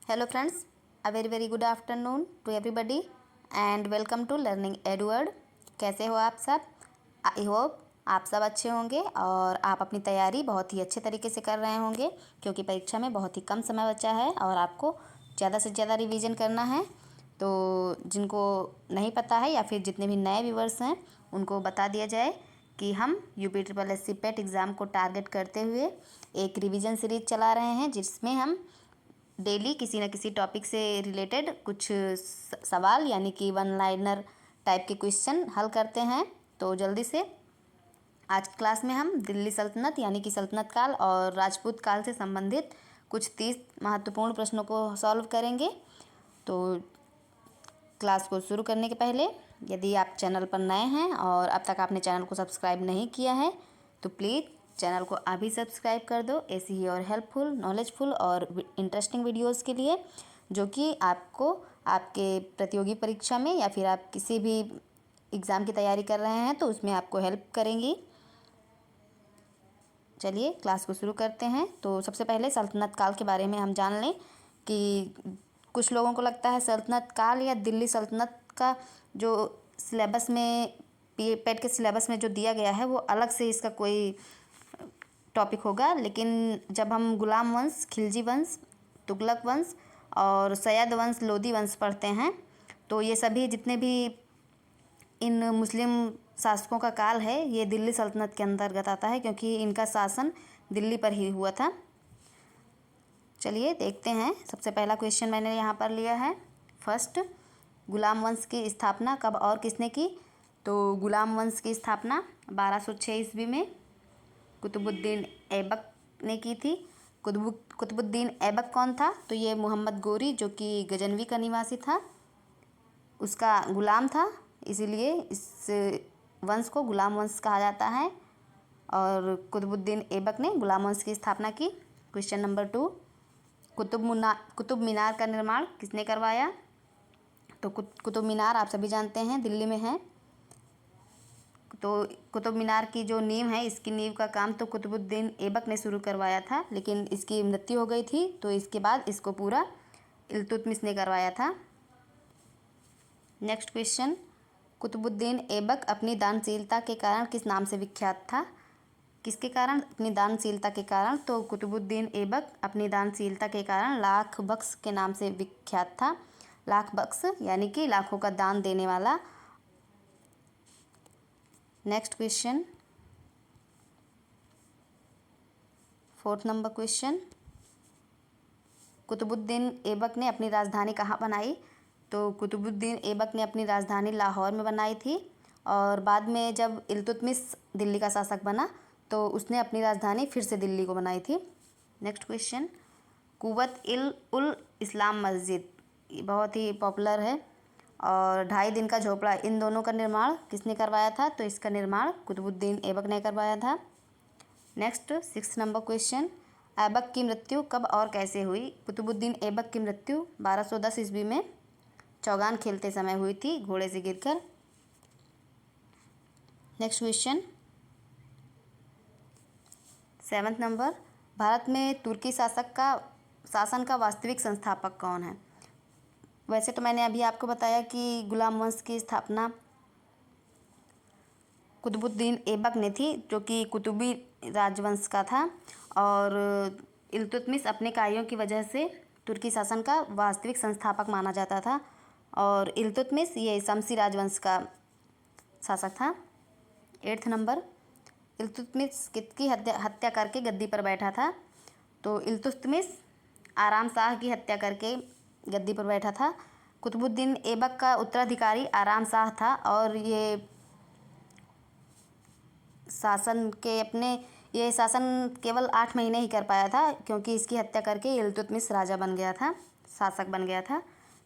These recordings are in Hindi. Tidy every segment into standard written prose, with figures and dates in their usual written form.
Hello friends, a very good afternoon to everybody and welcome to Learning Edward। कैसे हो आप सब? आई होप आप सब अच्छे होंगे और आप अपनी तैयारी बहुत ही अच्छे तरीके से कर रहे होंगे, क्योंकि परीक्षा में बहुत ही कम समय बचा है और आपको ज़्यादा से ज़्यादा रिवीजन करना है। तो जिनको नहीं पता है या फिर जितने भी नए व्यूवर्स हैं उनको बता दिया जाए कि हम UPSSC पेट एग्ज़ाम को टारगेट करते हुए एक रिवीजन सीरीज चला रहे हैं, जिसमें हम डेली किसी न किसी टॉपिक से रिलेटेड कुछ सवाल यानी कि वन लाइनर टाइप के क्वेश्चन हल करते हैं। तो जल्दी से आज की क्लास में हम दिल्ली सल्तनत यानी कि सल्तनत काल और राजपूत काल से संबंधित कुछ 30 महत्वपूर्ण प्रश्नों को सॉल्व करेंगे। तो क्लास को शुरू करने के पहले यदि आप चैनल पर नए हैं और अब तक आपने चैनल को सब्सक्राइब नहीं किया है तो प्लीज़ चैनल को अभी सब्सक्राइब कर दो, ऐसी ही और हेल्पफुल, नॉलेजफुल और इंटरेस्टिंग वीडियोस के लिए, जो कि आपको आपके प्रतियोगी परीक्षा में या फिर आप किसी भी एग्ज़ाम की तैयारी कर रहे हैं तो उसमें आपको हेल्प करेंगी। चलिए क्लास को शुरू करते हैं। तो सबसे पहले सल्तनत काल के बारे में हम जान लें कि कुछ लोगों को लगता है सल्तनत काल या दिल्ली सल्तनत का जो सिलेबस में पेट के सिलेबस में जो दिया गया है वो अलग से इसका कोई टॉपिक होगा, लेकिन जब हम गुलाम वंश, खिलजी वंश, तुगलक वंश और सैयद वंश, लोदी वंश पढ़ते हैं तो ये सभी जितने भी इन मुस्लिम शासकों का काल है ये दिल्ली सल्तनत के अंतर्गत आता है, क्योंकि इनका शासन दिल्ली पर ही हुआ था। चलिए देखते हैं। सबसे पहला क्वेश्चन मैंने यहाँ पर लिया है। फर्स्ट, गुलाम वंश की स्थापना कब और किसने की? तो गुलाम वंश की स्थापना 1206 ईस्वी में कुतुबुद्दीन ऐबक ने की थी। कुतुबुद्दीन ऐबक कौन था? तो ये मोहम्मद गोरी, जो कि गजनवी का निवासी था, उसका गुलाम था, इसीलिए इस वंश को गुलाम वंश कहा जाता है। और कुतुबुद्दीन ऐबक ने गुलाम वंश की स्थापना की। क्वेश्चन नंबर 2, कुतुब मीनार का निर्माण किसने करवाया? तो कुतुब मीनार आप सभी जानते हैं दिल्ली में है। तो कुतुब मीनार की जो नींव है, इसकी नींव का काम तो कुतुबुद्दीन ऐबक ने शुरू करवाया था, लेकिन इसकी मृत्यु हो गई थी, तो इसके बाद इसको पूरा इल्तुतमिश ने करवाया था। नेक्स्ट क्वेश्चन, कुतुबुद्दीन ऐबक अपनी दानशीलता के कारण किस नाम से विख्यात था? किसके कारण? अपनी दानशीलता के कारण। तो कुतुबुद्दीन ऐबक अपनी दानशीलता के कारण लाख बख्श के नाम से विख्यात था। लाख बख्श यानी कि लाखों का दान देने वाला। Next question, 4th number question, Qutubuddin Aibak ने अपनी राजधानी कहाँ बनाई? तो कुतुबुद्दीन ऐबक ने अपनी राजधानी लाहौर में बनाई थी, और बाद में जब इल्तुतमिश दिल्ली का शासक बना तो उसने अपनी राजधानी फिर से दिल्ली को बनाई थी। नेक्स्ट क्वेश्चन, कुव्वत उल इस्लाम मस्जिद, ये बहुत ही पॉपुलर है, और 2.5 दिन का झोपड़ा, इन दोनों का निर्माण किसने करवाया था? तो इसका निर्माण कुतुबुद्दीन ऐबक ने करवाया था। Next 6th number question, Aibak की मृत्यु कब और कैसे हुई? कुतुबुद्दीन ऐबक की मृत्यु 1210 ईस्वी में चौगान खेलते समय हुई थी, घोड़े से गिरकर। Next question 7th number, Bharat में तुर्की शासन का वास्तविक संस्थापक कौन है? वैसे तो मैंने अभी आपको बताया कि गुलाम वंश की स्थापना कुतुबुद्दीन ऐबक ने थी, जो कि कुतुबी राजवंश का था, और इल्तुतमिश अपने कार्यों की वजह से तुर्की शासन का वास्तविक संस्थापक माना जाता था, और इल्तुतमिश ये शमसी राजवंश का शासक था। 8th नंबर, इल्तुतमिश किसकी हत्या करके गद्दी पर बैठा था? तो इल्तुतमिश आराम शाह की हत्या करके गद्दी पर बैठा था। कुतुबुद्दीन ऐबक का उत्तराधिकारी आराम शाह था, और ये शासन केवल 8 महीने ही कर पाया था, क्योंकि इसकी हत्या करके इल्तुतमिश राजा बन गया था, शासक बन गया था।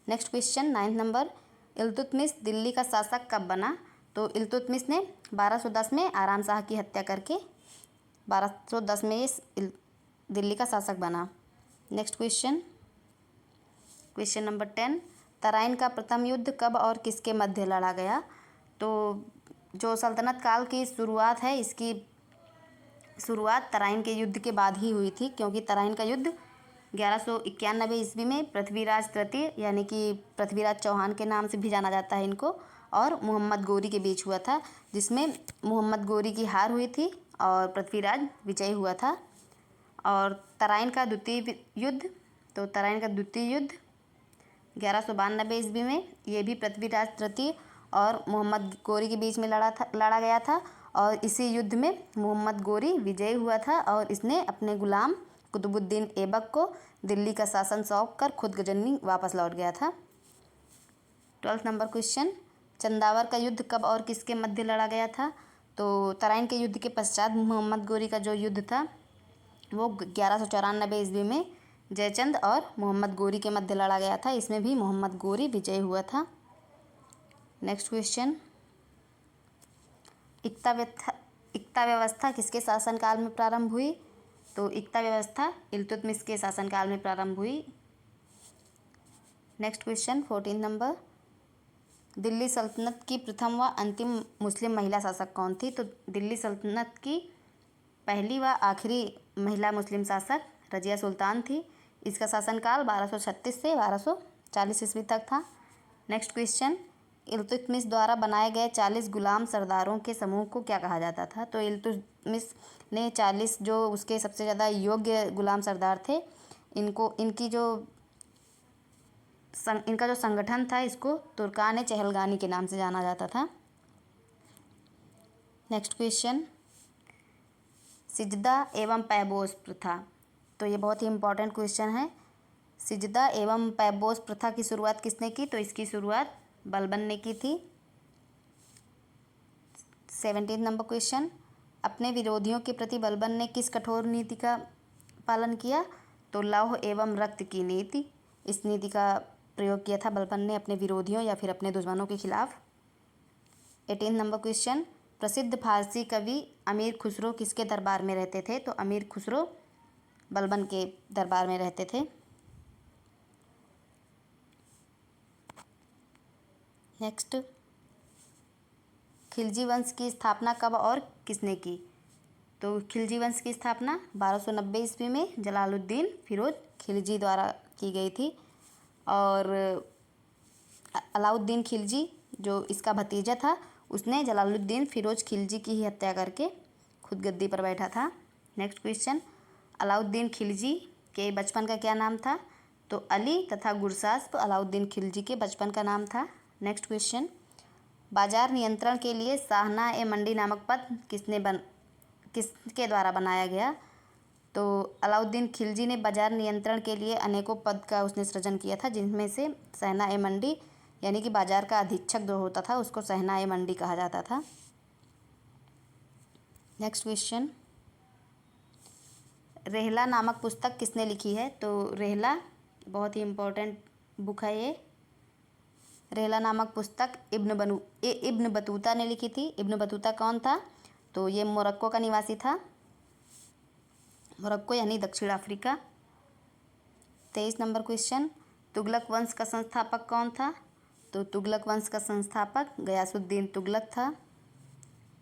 Next question 9th number, Iltutmish Delhi का शासक कब बना? तो इल्तुतमिश ने 1210 में आराम शाह की हत्या करके 1210 में ये दिल्ली का शासक बना। नेक्स्ट क्वेश्चन नंबर 10, तराइन का प्रथम युद्ध कब और किसके मध्य लड़ा गया? तो जो सल्तनत काल की शुरुआत है, इसकी शुरुआत तराइन के युद्ध के बाद ही हुई थी, क्योंकि तराइन का युद्ध 1191 ईस्वी में पृथ्वीराज तृतीय यानी कि पृथ्वीराज चौहान के नाम से भी जाना जाता है इनको, और मोहम्मद गोरी के बीच हुआ था, जिसमें मोहम्मद गोरी की हार हुई थी और पृथ्वीराज विजयी हुआ था। और तराइन का द्वितीय युद्ध, तो तराइन का द्वितीय युद्ध 1192 ईस्वी में, ये भी पृथ्वीराज तृतीय और मोहम्मद गोरी के बीच में लड़ा गया था। और इसी युद्ध में मोहम्मद गोरी विजयी हुआ था और इसने अपने गुलाम कुतुबुद्दीन ऐबक को दिल्ली का शासन सौंप कर खुद गजनी वापस लौट गया था। 12 नंबर क्वेश्चन, चंदावर का युद्ध कब और किसके मध्य लड़ा गया था? तो तराइन के युद्ध के पश्चात मोहम्मद गोरी का जो युद्ध था वो 1194 ईस्वी में जयचंद और मोहम्मद गोरी के मध्य लड़ा गया था। इसमें भी मोहम्मद गोरी विजयी हुआ था। नेक्स्ट क्वेश्चन, इक्ता व्यवस्था किसके शासनकाल में प्रारंभ हुई? तो इक्ता व्यवस्था इल्तुतमिश के शासनकाल में प्रारंभ हुई। नेक्स्ट क्वेश्चन 14 नंबर, दिल्ली सल्तनत की प्रथम व अंतिम मुस्लिम महिला शासक कौन थी? तो दिल्ली सल्तनत की पहली व आखिरी महिला मुस्लिम शासक रजिया सुल्तान थी। इसका शासनकाल 1236 से 1240 ईस्वी तक था। नेक्स्ट क्वेश्चन, इल्तुतमिश द्वारा बनाए गए 40 गुलाम सरदारों के समूह को क्या कहा जाता था? तो इल्तुतमिश ने 40 जो उसके सबसे ज़्यादा योग्य गुलाम सरदार थे, इनका जो संगठन था इसको तुर्कान चहलगानी के नाम से जाना जाता था। नेक्स्ट क्वेश्चन, सिजदा एवं पैबोस प्रथा, तो ये बहुत ही इम्पोर्टेंट क्वेश्चन है। सिजदा एवं पैबोस प्रथा की शुरुआत किसने की? तो इसकी शुरुआत बलबन ने की थी। 17 नंबर क्वेश्चन, अपने विरोधियों के प्रति बलबन ने किस कठोर नीति का पालन किया? तो लौह एवं रक्त की नीति, इस नीति का प्रयोग किया था बलबन ने अपने विरोधियों या फिर अपने दुश्मनों के खिलाफ। 18 नंबर क्वेश्चन, प्रसिद्ध फारसी कवि अमीर खुसरो किसके दरबार में रहते थे? तो अमीर खुसरो बलबन के दरबार में रहते थे। नेक्स्ट, खिलजी वंश की स्थापना कब और किसने की? तो खिलजी वंश की स्थापना 1290 ईस्वी में जलालुद्दीन फिरोज खिलजी द्वारा की गई थी। और अलाउद्दीन खिलजी जो इसका भतीजा था, उसने जलालुद्दीन फिरोज खिलजी की ही हत्या करके खुद गद्दी पर बैठा था। नेक्स्ट क्वेश्चन, अलाउद्दीन खिलजी के बचपन का क्या नाम था? तो अली तथा गुरसास्प अलाउद्दीन खिलजी के बचपन का नाम था। नेक्स्ट क्वेश्चन, बाजार नियंत्रण के लिए शाहनाए-मंडी नामक पद किसके द्वारा बनाया गया? तो अलाउद्दीन खिलजी ने बाजार नियंत्रण के लिए अनेकों पद का उसने सृजन किया था, जिनमें से शाहनाए-मंडी यानी कि बाजार का अधीक्षक जो होता था उसको शाहनाए-मंडी कहा जाता था। नेक्स्ट क्वेश्चन, रेहला नामक पुस्तक किसने लिखी है? तो रेहला बहुत ही इम्पोर्टेंट बुक है ये। रेहला नामक पुस्तक इब्न बतूता ने लिखी थी। इब्न बतूता कौन था? तो ये मोरक्को का निवासी था, मोरक्को यानी दक्षिण अफ्रीका। 23 नंबर क्वेश्चन, तुगलक वंश का संस्थापक कौन था? तो तुगलक वंश का संस्थापक गयासुद्दीन तुगलक था।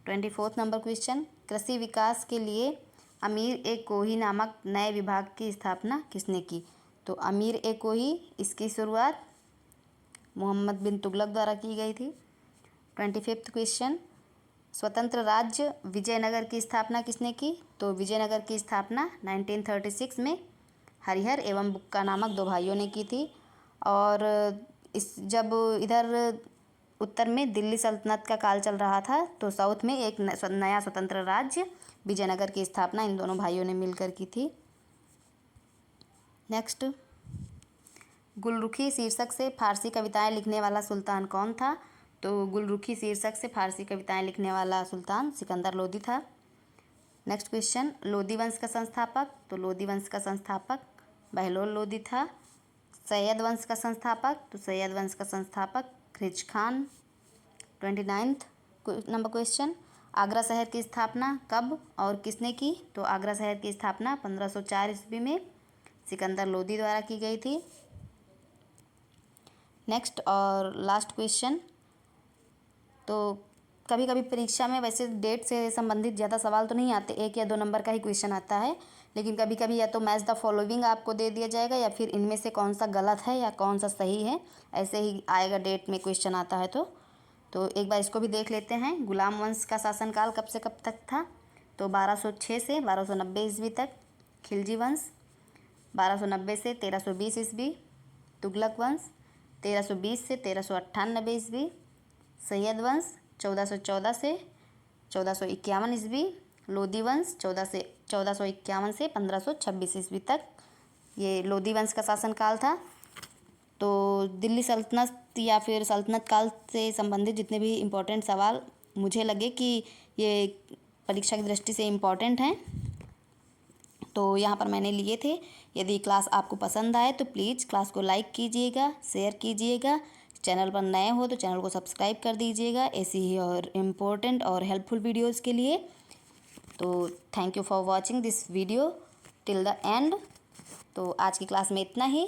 24 नंबर क्वेश्चन, कृषि विकास के लिए अमीर ए कोही नामक नए विभाग की स्थापना किसने की? तो अमीर ए कोही, इसकी शुरुआत मोहम्मद बिन तुगलक द्वारा की गई थी। 25 क्वेश्चन, स्वतंत्र राज्य विजयनगर की स्थापना किसने की? तो विजयनगर की स्थापना 1936 में हरिहर एवं बुक्का नामक दो भाइयों ने की थी। और जब इधर उत्तर में दिल्ली सल्तनत का काल चल रहा था, तो साउथ में एक नया स्वतंत्र राज्य विजयनगर की स्थापना इन दोनों भाइयों ने मिलकर की थी। नेक्स्ट, गुलरुखी शीर्षक से फारसी कविताएं लिखने वाला सुल्तान कौन था? तो गुलरुखी शीर्षक से फारसी कविताएं लिखने वाला सुल्तान सिकंदर लोदी था। नेक्स्ट क्वेश्चन, लोदी वंश का संस्थापक? तो लोदी वंश का संस्थापक बहलोल लोदी था। सैयद वंश का संस्थापक? तो सैयद वंश का संस्थापक खिज खान। 29 नंबर क्वेश्चन, आगरा शहर की स्थापना कब और किसने की? तो आगरा शहर की स्थापना 1504 ईस्वी में सिकंदर लोदी द्वारा की गई थी। नेक्स्ट और लास्ट क्वेश्चन, तो कभी कभी परीक्षा में वैसे डेट से संबंधित ज़्यादा सवाल तो नहीं आते, 1 या 2 नंबर का ही क्वेश्चन आता है, लेकिन कभी कभी या तो मैच द फॉलोइंग आपको दे दिया जाएगा या फिर इनमें से कौन सा गलत है या कौन सा सही है, ऐसे ही आएगा डेट में क्वेश्चन आता है। तो एक बार इसको भी देख लेते हैं। गुलाम वंश का शासनकाल कब से कब तक था? तो 1206 से 1290 ईस्वी तक। खिलजी वंश 1290 से 1320 ईस्वी। तुगलक वंश 1320 से 1398 ईस्वी। सैयद वंश 1414 से 1451 ईस्वी। लोधी वंश 1451 से 1526 ईस्वी तक ये लोधी वंश का शासनकाल था। तो दिल्ली सल्तनत या फिर सल्तनत काल से संबंधित जितने भी इम्पोर्टेंट सवाल मुझे लगे कि ये परीक्षा की दृष्टि से इम्पोर्टेंट हैं, तो यहाँ पर मैंने लिए थे। यदि क्लास आपको पसंद आए तो प्लीज़ क्लास को लाइक कीजिएगा, शेयर कीजिएगा। चैनल पर नए हो तो चैनल को सब्सक्राइब कर दीजिएगा ऐसी ही और इम्पोर्टेंट और हेल्पफुल वीडियोज़ के लिए। तो thank you for watching this video till the end. तो आज की क्लास में इतना ही।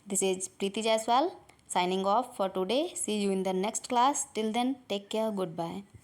This is Preeti Jaiswal signing off for today. See you in the next class. Till then, take care. Goodbye.